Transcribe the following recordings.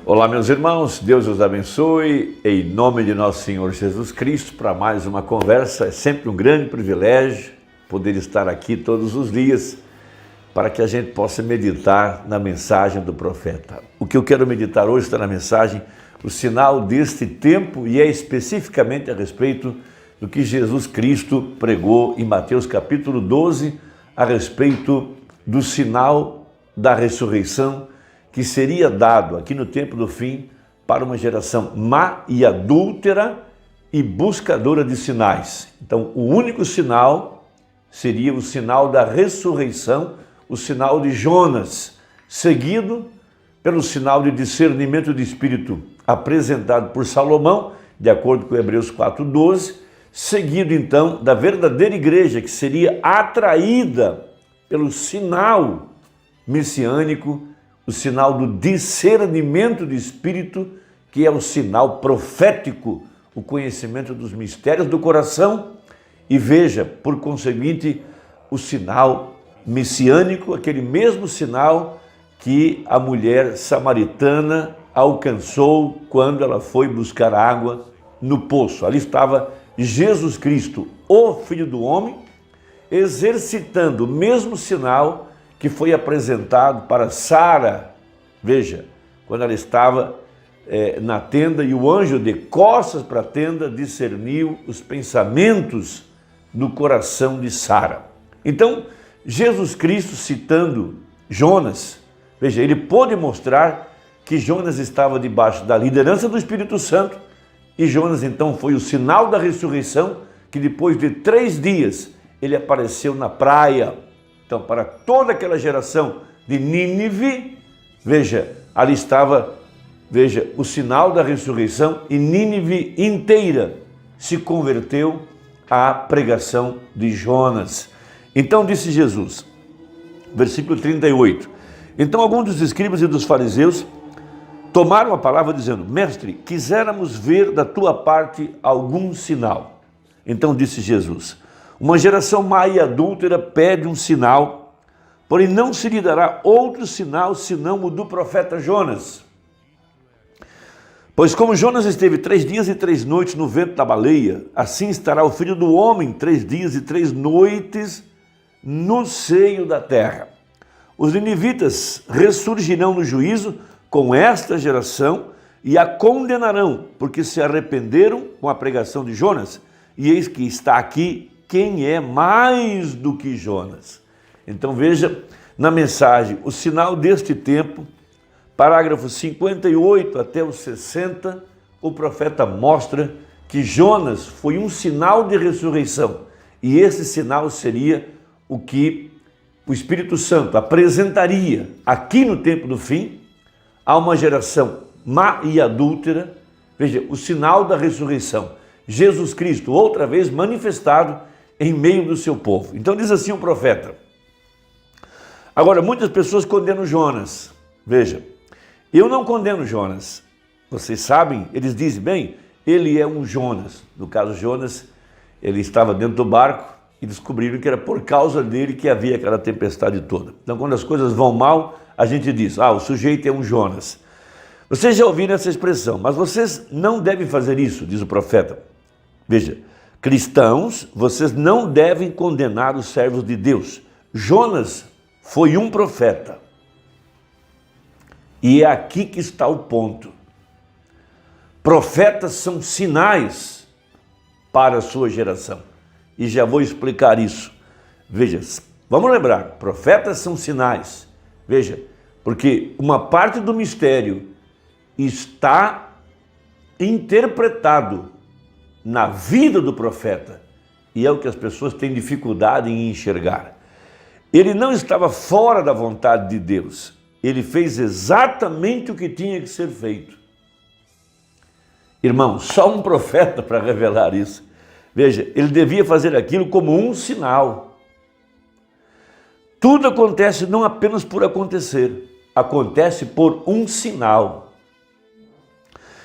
Olá, meus irmãos, Deus os abençoe, em nome de nosso Senhor Jesus Cristo, para mais uma conversa. É sempre um grande privilégio poder estar aqui todos os dias para que a gente possa meditar na mensagem do profeta. O que eu quero meditar hoje está na mensagem, o sinal deste tempo, e é especificamente a respeito do que Jesus Cristo pregou em Mateus capítulo 12, a respeito do sinal da ressurreição, que seria dado aqui no tempo do fim para uma geração má e adúltera e buscadora de sinais. Então, o único sinal seria o sinal da ressurreição, o sinal de Jonas, seguido pelo sinal de discernimento de espírito apresentado por Salomão, de acordo com Hebreus 4:12, seguido então da verdadeira igreja, que seria atraída pelo sinal messiânico, o sinal do discernimento de espírito, que é o sinal profético, o conhecimento dos mistérios do coração, e veja, por conseguinte, o sinal messiânico, aquele mesmo sinal que a mulher samaritana alcançou quando ela foi buscar água no poço. Ali estava Jesus Cristo, o Filho do Homem, exercitando o mesmo sinal que foi apresentado para Sara. Veja, quando ela estava na tenda e o anjo, de costas para a tenda, discerniu os pensamentos do coração de Sara. Então, Jesus Cristo, citando Jonas, veja, ele pôde mostrar que Jonas estava debaixo da liderança do Espírito Santo, e Jonas então foi o sinal da ressurreição, que depois de 3 dias ele apareceu na praia. Então, para toda aquela geração de Nínive, veja, ali estava, veja, o sinal da ressurreição, e Nínive inteira se converteu à pregação de Jonas. Então disse Jesus, versículo 38, então alguns dos escribas e dos fariseus tomaram a palavra dizendo, mestre, quiséramos ver da tua parte algum sinal. Então disse Jesus, uma geração má e adúltera pede um sinal, porém não se lhe dará outro sinal senão o do profeta Jonas. Pois como Jonas esteve 3 dias e 3 noites no ventre da baleia, assim estará o Filho do Homem 3 dias e 3 noites no seio da terra. Os ninivitas ressurgirão no juízo com esta geração e a condenarão, porque se arrependeram com a pregação de Jonas, e eis que está aqui quem é mais do que Jonas. Então veja na mensagem, o sinal deste tempo, parágrafos 58 até os 60, o profeta mostra que Jonas foi um sinal de ressurreição, e esse sinal seria o que o Espírito Santo apresentaria aqui no tempo do fim a uma geração má e adúltera. Veja, o sinal da ressurreição, Jesus Cristo outra vez manifestado em meio do seu povo. Então diz assim o profeta. Agora, muitas pessoas condenam Jonas. Veja, eu não condeno Jonas. Vocês sabem, eles dizem, bem, ele é um Jonas. No caso, Jonas, ele estava dentro do barco e descobriram que era por causa dele que havia aquela tempestade toda. Então, quando as coisas vão mal, a gente diz, o sujeito é um Jonas. Vocês já ouviram essa expressão, mas vocês não devem fazer isso, diz o profeta. Veja, cristãos, vocês não devem condenar os servos de Deus. Jonas foi um profeta. E é aqui que está o ponto. Profetas são sinais para a sua geração. E já vou explicar isso. Veja, vamos lembrar, profetas são sinais. Veja, porque uma parte do mistério está interpretado na vida do profeta, e é o que as pessoas têm dificuldade em enxergar. Ele não estava fora da vontade de Deus, ele fez exatamente o que tinha que ser feito. Irmão, só um profeta para revelar isso. Veja, ele devia fazer aquilo como um sinal. Tudo acontece não apenas por acontecer, acontece por um sinal.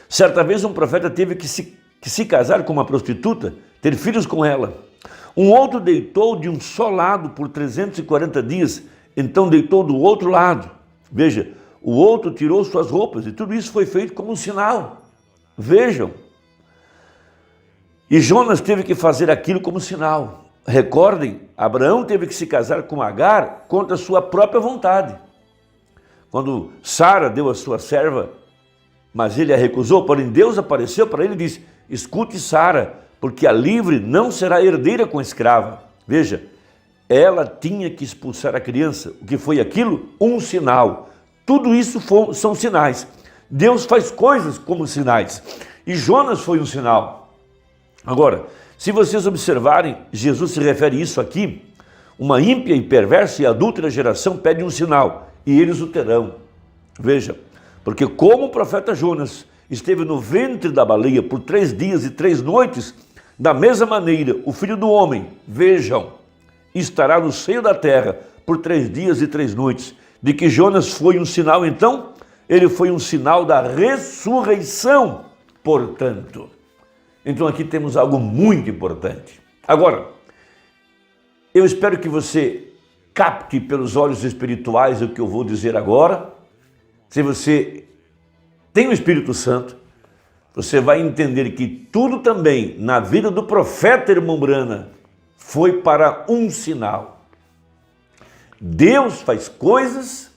Certa vez um profeta teve que se casar com uma prostituta, ter filhos com ela. Um outro deitou de um só lado por 340 dias, então deitou do outro lado. Veja, o outro tirou suas roupas, e tudo isso foi feito como um sinal. Vejam. E Jonas teve que fazer aquilo como sinal. Recordem, Abraão teve que se casar com Agar contra a sua própria vontade. Quando Sara deu a sua serva, mas ele a recusou, porém Deus apareceu para ele e disse: escute, Sara, porque a livre não será herdeira com a escrava. Veja, ela tinha que expulsar a criança. O que foi aquilo? Um sinal. Tudo isso são sinais. Deus faz coisas como sinais. E Jonas foi um sinal. Agora, se vocês observarem, Jesus se refere a isso aqui. Uma ímpia e perversa e adúltera geração pede um sinal, e eles o terão. Veja, porque como o profeta Jonas esteve no ventre da baleia por 3 dias e 3 noites, da mesma maneira, o Filho do Homem, vejam, estará no seio da terra por 3 dias e 3 noites. De que Jonas foi um sinal, então? Ele foi um sinal da ressurreição, portanto. Então aqui temos algo muito importante. Agora, eu espero que você capte pelos olhos espirituais o que eu vou dizer agora. Se você tem o Espírito Santo, você vai entender que tudo também na vida do profeta irmão Brana foi para um sinal. Deus faz coisas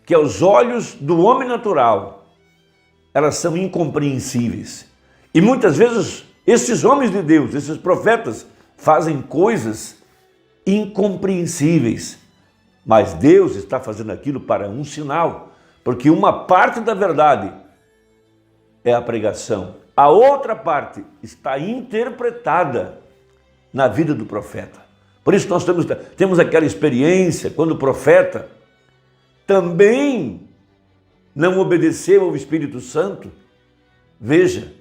que aos olhos do homem natural, elas são incompreensíveis. E muitas vezes esses homens de Deus, esses profetas, fazem coisas incompreensíveis. Mas Deus está fazendo aquilo para um sinal, porque uma parte da verdade é a pregação. A outra parte está interpretada na vida do profeta. Por isso nós temos aquela experiência quando o profeta também não obedeceu ao Espírito Santo, veja,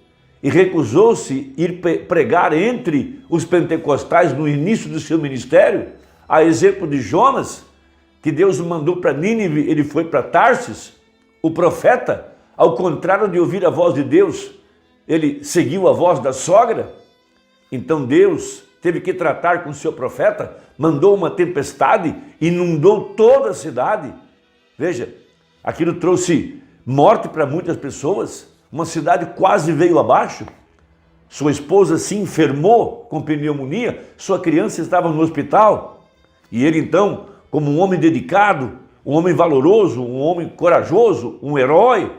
e recusou-se ir pregar entre os pentecostais no início do seu ministério, a exemplo de Jonas, que Deus o mandou para Nínive, ele foi para Tarsis. O profeta, ao contrário de ouvir a voz de Deus, ele seguiu a voz da sogra. Então Deus teve que tratar com o seu profeta, mandou uma tempestade, inundou toda a cidade. Veja, aquilo trouxe morte para muitas pessoas, uma cidade quase veio abaixo. Sua esposa se enfermou com pneumonia, sua criança estava no hospital. E ele então, como um homem dedicado, um homem valoroso, um homem corajoso, um herói,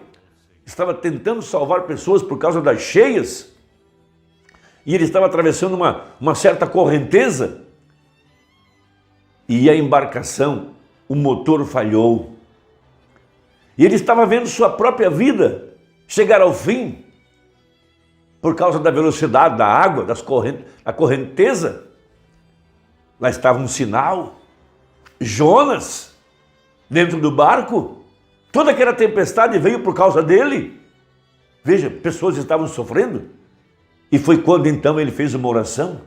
estava tentando salvar pessoas por causa das cheias. E ele estava atravessando uma certa correnteza. E a embarcação, o motor falhou. E ele estava vendo sua própria vida chegar ao fim por causa da velocidade da água, da correnteza. Lá estava um sinal. Jonas, dentro do barco, toda aquela tempestade veio por causa dele. Veja, pessoas estavam sofrendo. E foi quando então ele fez uma oração,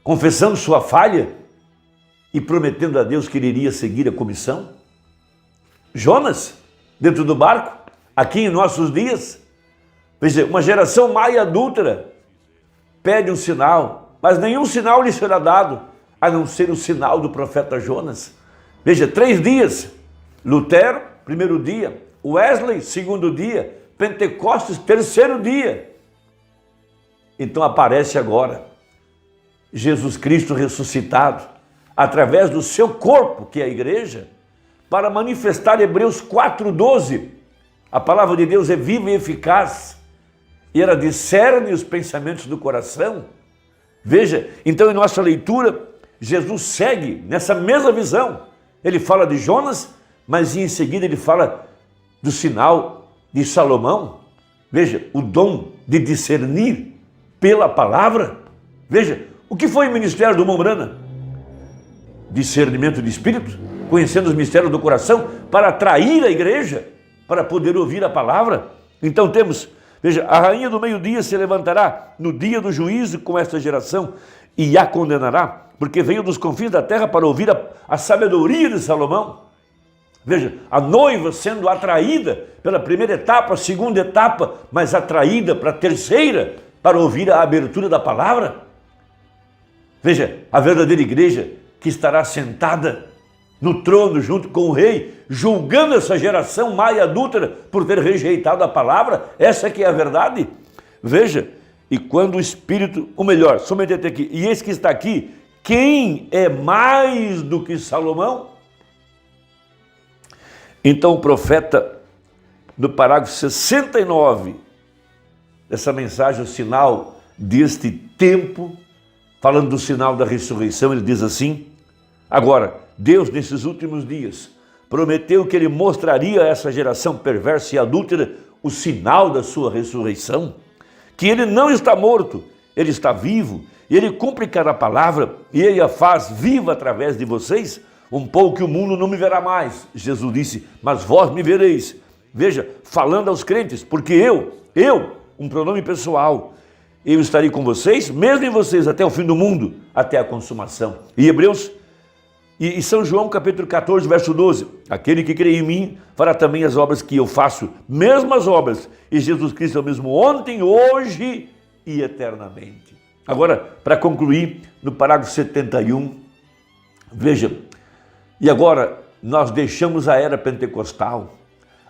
confessando sua falha e prometendo a Deus que ele iria seguir a comissão. Jonas, dentro do barco, aqui em nossos dias, veja, uma geração má e adúltera pede um sinal, mas nenhum sinal lhe será dado, a não ser o sinal do profeta Jonas. Veja, 3 dias, Lutero, 1º dia, Wesley, 2º dia, Pentecostes, 3º dia. Então aparece agora Jesus Cristo ressuscitado, através do seu corpo, que é a igreja, para manifestar Hebreus 4:12. A palavra de Deus é viva e eficaz, e ela discerne os pensamentos do coração. Veja, então em nossa leitura, Jesus segue nessa mesma visão. Ele fala de Jonas, mas em seguida ele fala do sinal de Salomão. Veja, o dom de discernir pela palavra. Veja, o que foi o ministério do irmão Brana? Discernimento de espírito, conhecendo os mistérios do coração, para atrair a igreja, para poder ouvir a palavra. Então temos, veja, a rainha do meio-dia se levantará no dia do juízo com esta geração e a condenará, porque veio dos confins da terra para ouvir a sabedoria de Salomão. Veja, a noiva sendo atraída pela primeira etapa, segunda etapa, mas atraída para a terceira, para ouvir a abertura da palavra. Veja, a verdadeira igreja que estará sentada no trono junto com o rei, julgando essa geração má e adúltera por ter rejeitado a palavra. Essa que é a verdade. Veja, e quando o Espírito, ou melhor, somente até aqui, e esse que está aqui, quem é mais do que Salomão? Então o profeta, no parágrafo 69 dessa mensagem, o sinal deste tempo, falando do sinal da ressurreição, ele diz assim: agora, Deus, nesses últimos dias, prometeu que ele mostraria a essa geração perversa e adúltera o sinal da sua ressurreição, que ele não está morto, ele está vivo, e ele cumpre cada palavra, e ele a faz viva através de vocês, um pouco que o mundo não me verá mais. Jesus disse, mas vós me vereis. Veja, falando aos crentes, porque eu, um pronome pessoal, eu estarei com vocês, mesmo em vocês, até o fim do mundo, até a consumação. E Hebreus, e São João capítulo 14, verso 12, aquele que crê em mim fará também as obras que eu faço, mesmas obras, e Jesus Cristo é o mesmo ontem, hoje e eternamente. Agora, para concluir, no parágrafo 71, veja, e agora nós deixamos a era pentecostal,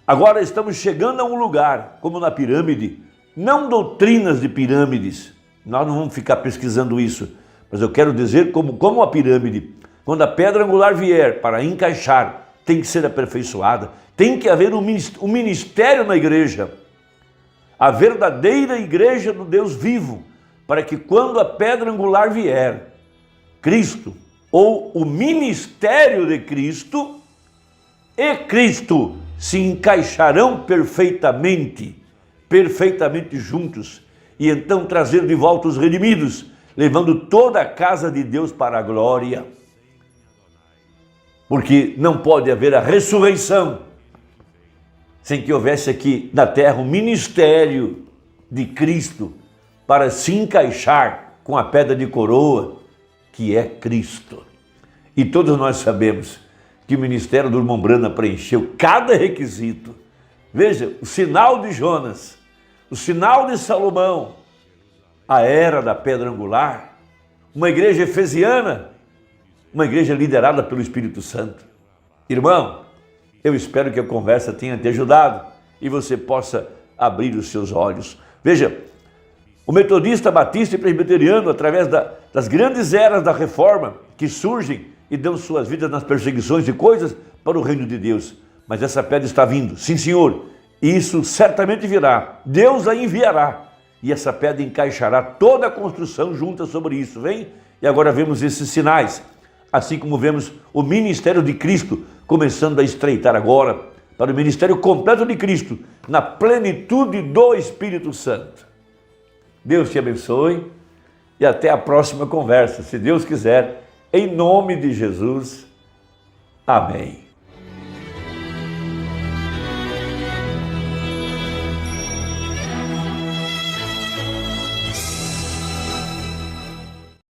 agora estamos chegando a um lugar, como na pirâmide, não doutrinas de pirâmides, nós não vamos ficar pesquisando isso, mas eu quero dizer como a pirâmide, quando a pedra angular vier para encaixar, tem que ser aperfeiçoada, tem que haver um ministério na igreja, a verdadeira igreja do Deus vivo, para que quando a pedra angular vier, Cristo, ou o ministério de Cristo e Cristo se encaixarão perfeitamente juntos, e então trazer de volta os redimidos, levando toda a casa de Deus para a glória. Porque não pode haver a ressurreição sem que houvesse aqui na terra um ministério de Cristo para se encaixar com a pedra de coroa, que é Cristo. E todos nós sabemos que o ministério do irmão Brana preencheu cada requisito. Veja, o sinal de Jonas, o sinal de Salomão, a era da pedra angular, uma igreja efesiana, uma igreja liderada pelo Espírito Santo. Irmão, eu espero que a conversa tenha te ajudado e você possa abrir os seus olhos. Veja, o metodista, batista e presbiteriano, através das grandes eras da reforma que surgem e dão suas vidas nas perseguições de coisas para o reino de Deus. Mas essa pedra está vindo, sim senhor, isso certamente virá, Deus a enviará e essa pedra encaixará toda a construção junta sobre isso, vem? E agora vemos esses sinais, assim como vemos o ministério de Cristo começando a estreitar agora para o ministério completo de Cristo, na plenitude do Espírito Santo. Deus te abençoe e até a próxima conversa, se Deus quiser, em nome de Jesus. Amém.